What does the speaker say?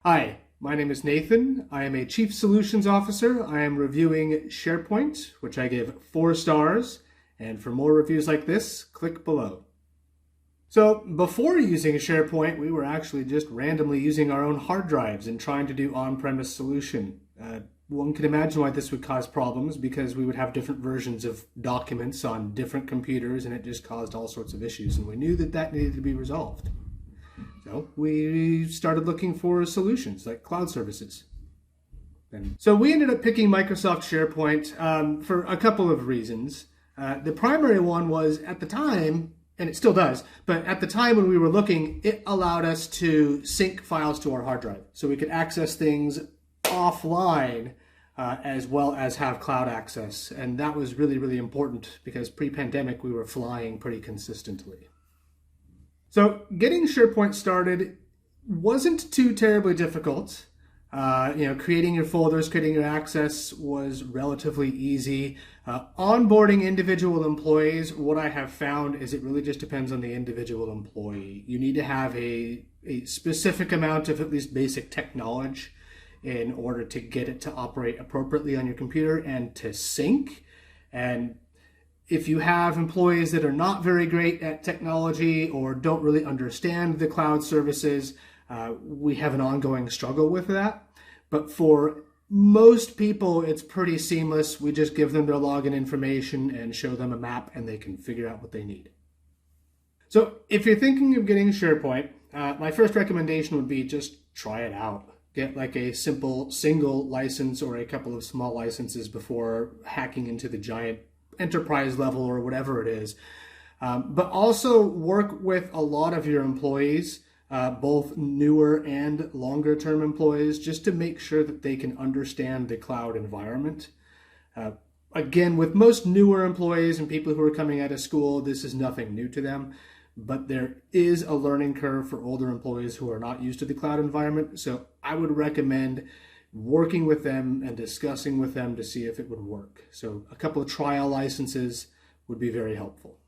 Hi, my name is Nathan. I am a Chief Solutions Officer. I am reviewing SharePoint, which I give 4 stars. And for more reviews like this, click below. So before using SharePoint, we were actually just randomly using our own hard drives and trying to do on-premise solution. One can imagine why this would cause problems because we would have different versions of documents on different computers and it just caused all sorts of issues. And we knew that that needed to be resolved. So we started looking for solutions like cloud services. So we ended up picking Microsoft SharePoint for a couple of reasons. The primary one was at the time, and it still does, but at the time when we were looking, it allowed us to sync files to our hard drive. So we could access things offline as well as have cloud access. And that was really, really important because pre-pandemic we were flying pretty consistently. So getting SharePoint started wasn't too terribly difficult. Creating your folders, creating your access was relatively easy. Onboarding individual employees, what I have found is it really just depends on the individual employee. You need to have a specific amount of at least basic tech knowledge in order to get it to operate appropriately on your computer and to sync. And if you have employees that are not very great at technology or don't really understand the cloud services, we have an ongoing struggle with that. But for most people, it's pretty seamless. We just give them their login information and show them a map and they can figure out what they need. So if you're thinking of getting SharePoint, my first recommendation would be just try it out. Get like a simple single license or a couple of small licenses before hacking into the giant enterprise level or whatever it is. But also work with a lot of your employees, both newer and longer term employees, just to make sure that they can understand the cloud environment. Again, with most newer employees and people who are coming out of school, this is nothing new to them, but there is a learning curve for older employees who are not used to the cloud environment. So I would recommend working with them and discussing with them to see if it would work. So a couple of trial licenses would be very helpful.